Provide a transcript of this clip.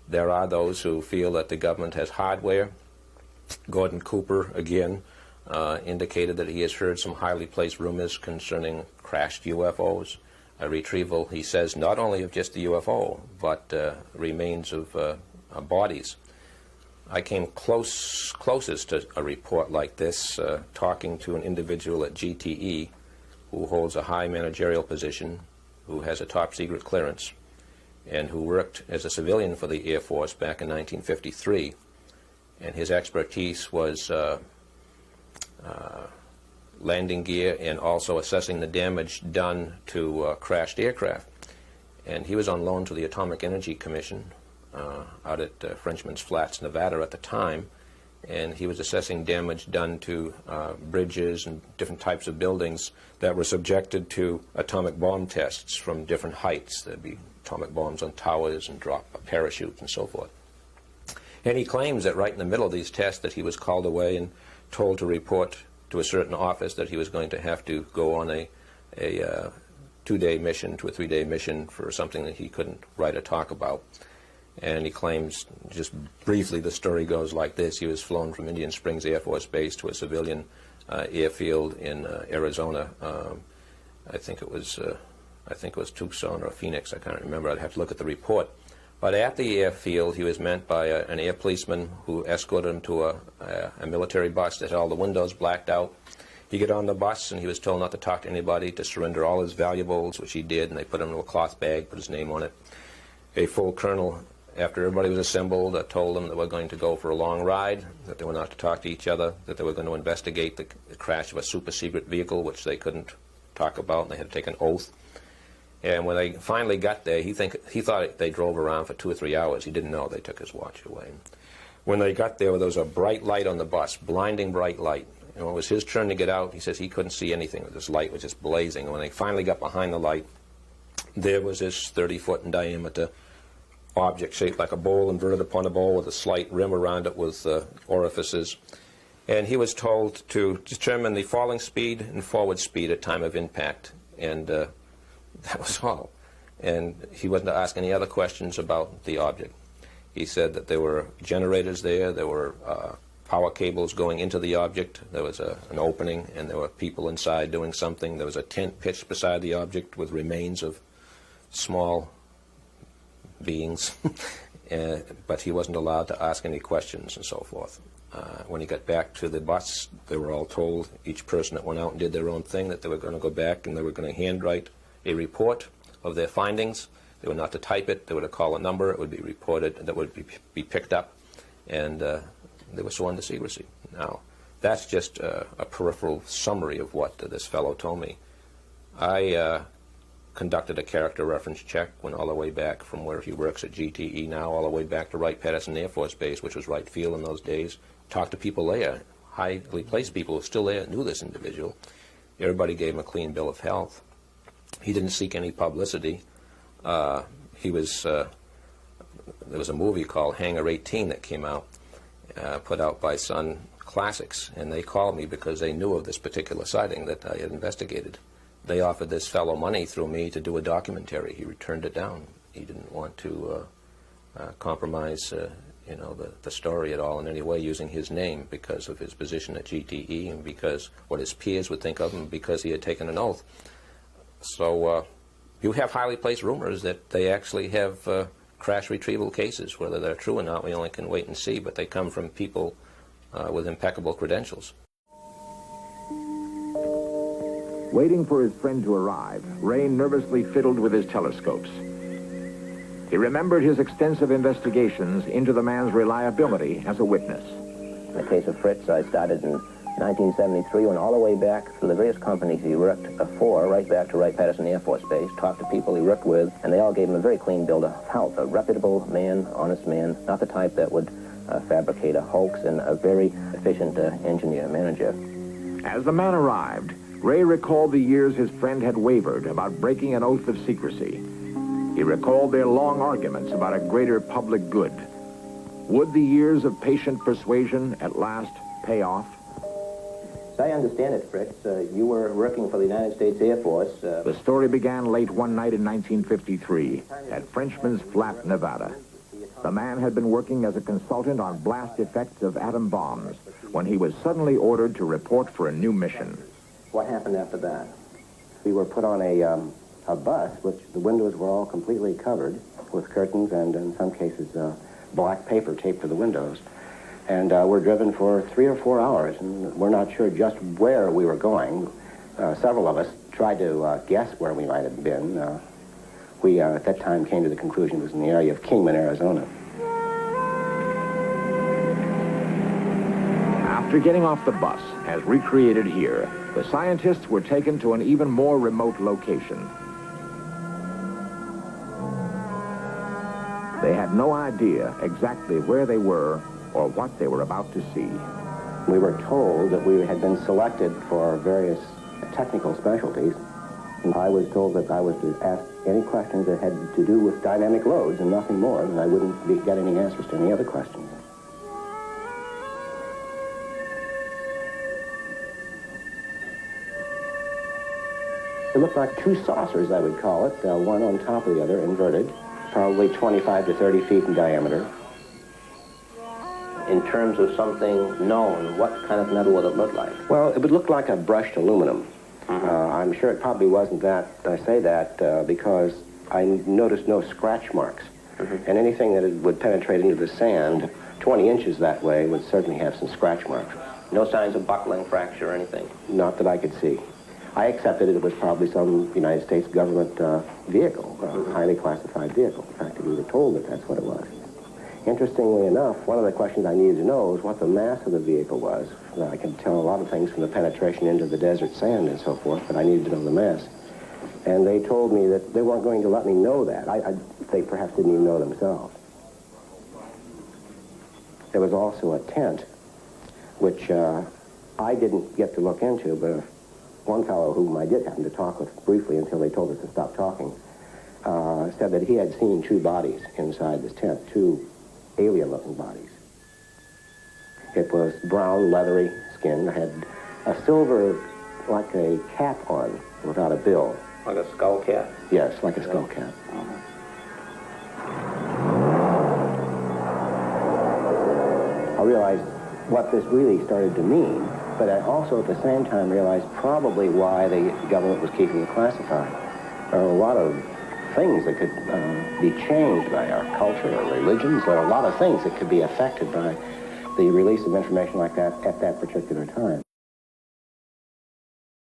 There are those who feel that the government has hardware. Gordon Cooper, again, indicated that he has heard some highly placed rumors concerning crashed UFOs, a retrieval, he says, not only of just the UFO, but remains of bodies. I came closest to a report like this, talking to an individual at GTE who holds a high managerial position, who has a top-secret clearance, and who worked as a civilian for the Air Force back in 1953. And his expertise was landing gear and also assessing the damage done to crashed aircraft. And he was on loan to the Atomic Energy Commission out at Frenchman's Flats, Nevada at the time, and he was assessing damage done to bridges and different types of buildings that were subjected to atomic bomb tests from different heights. There'd be atomic bombs on towers and drop a parachute and so forth. And he claims that right in the middle of these tests that he was called away and told to report to a certain office that he was going to have to go on a 2-day mission to a 3-day mission for something that he couldn't write or talk about. And he claims, just briefly, the story goes like this. He was flown from Indian Springs Air Force Base to a civilian airfield in Arizona. I think it was Tucson or Phoenix. I can't remember. I'd have to look at the report. But at the airfield, he was met by an air policeman who escorted him to a military bus that had all the windows blacked out. He got on the bus, and he was told not to talk to anybody, to surrender all his valuables, which he did, and they put him in a cloth bag, put his name on it. A full colonel, after everybody was assembled, told them that we're going to go for a long ride, that they were not to talk to each other, that they were going to investigate the crash of a super-secret vehicle, which they couldn't talk about, and they had to take an oath. And when they finally got there, he thought they drove around for 2 or 3 hours. He didn't know they took his watch away. When they got there was a bright light on the bus, blinding bright light. And when it was his turn to get out, he says he couldn't see anything. This light was just blazing. And when they finally got behind the light, there was this 30-foot in diameter object shaped like a bowl, inverted upon a bowl with a slight rim around it with orifices. And he was told to determine the falling speed and forward speed at time of impact. And that was all. And he wasn't to ask any other questions about the object. He said that there were generators there were power cables going into the object, there was an opening, and there were people inside doing something. There was a tent pitched beside the object with remains of small beings, but he wasn't allowed to ask any questions and so forth. When he got back to the bus, they were all told, each person that went out and did their own thing, that they were going to go back and they were going to handwrite a report of their findings. They were not to type it. They were to call a number. It would be reported, and that would be picked up, and they were sworn to secrecy. Now, that's just a peripheral summary of what this fellow told me. I conducted a character reference check, went all the way back from where he works at GTE now, all the way back to Wright-Patterson Air Force Base, which was Wright Field in those days. Talked to people there, highly placed people who still there, knew this individual. Everybody gave him a clean bill of health. He didn't seek any publicity. There was a movie called Hangar 18 that came out, put out by Sun Classics, and they called me because they knew of this particular sighting that I had investigated. They offered this fellow money through me to do a documentary. He returned it down. He didn't want to compromise the story at all in any way using his name because of his position at GTE and because what his peers would think of him because he had taken an oath. So you have highly placed rumors that they actually have crash retrieval cases. Whether they're true or not, we only can wait and see, but they come from people with impeccable credentials. Waiting for his friend to arrive, Ray nervously fiddled with his telescopes. He remembered his extensive investigations into the man's reliability as a witness. In the case of Fritz, I started in 1973, went all the way back through the various companies he worked for, right back to Wright-Patterson Air Force Base, talked to people he worked with, and they all gave him a very clean bill of health. A reputable man, honest man, not the type that would fabricate a hoax, and a very efficient engineer, manager. As the man arrived, Ray recalled the years his friend had wavered about breaking an oath of secrecy. He recalled their long arguments about a greater public good. Would the years of patient persuasion at last pay off? As I understand it, Fritz, you were working for the United States Air Force. The story began late one night in 1953 at Frenchman's Flat, Nevada. The man had been working as a consultant on blast effects of atom bombs when he was suddenly ordered to report for a new mission. What happened after that? We were put on a bus, which the windows were all completely covered with curtains and, in some cases, black paper taped to the windows. And we're driven for 3 or 4 hours, and we're not sure just where we were going. Several of us tried to guess where we might have been. We, at that time, came to the conclusion it was in the area of Kingman, Arizona. After getting off the bus, as recreated here, the scientists were taken to an even more remote location. They had no idea exactly where they were or what they were about to see. We were told that we had been selected for various technical specialties. And I was told that I was to ask any questions that had to do with dynamic loads and nothing more, and I wouldn't get any answers to any other questions. It looked like 2 saucers, I would call it, one on top of the other, inverted, probably 25 to 30 feet in diameter. In terms of something known, what kind of metal would it look like? Well, it would look like a brushed aluminum. I'm sure it probably wasn't that. I say that because I noticed no scratch marks. And anything that would penetrate into the sand 20 inches that way would certainly have some scratch marks. No signs of buckling, fracture, or anything? Not that I could see. I accepted it was probably some United States government vehicle, a highly classified vehicle. In fact, we were told that that's what it was. Interestingly enough, one of the questions I needed to know was what the mass of the vehicle was. I could tell a lot of things from the penetration into the desert sand and so forth, but I needed to know the mass. And they told me that they weren't going to let me know that. They perhaps didn't even know themselves. There was also a tent, which I didn't get to look into, but one fellow whom I did happen to talk with briefly until they told us to stop talking, said that he had seen 2 bodies inside this tent, 2 alien-looking bodies. It was brown, leathery skin, had a silver, like a cap on, without a bill. Like a skull cap? Yes, like a skull cap. I realized what this really started to mean, but I also at the same time realized probably why the government was keeping it classified. There are a lot of things that could be changed by our culture or religions. There are a lot of things that could be affected by the release of information like that at that particular time.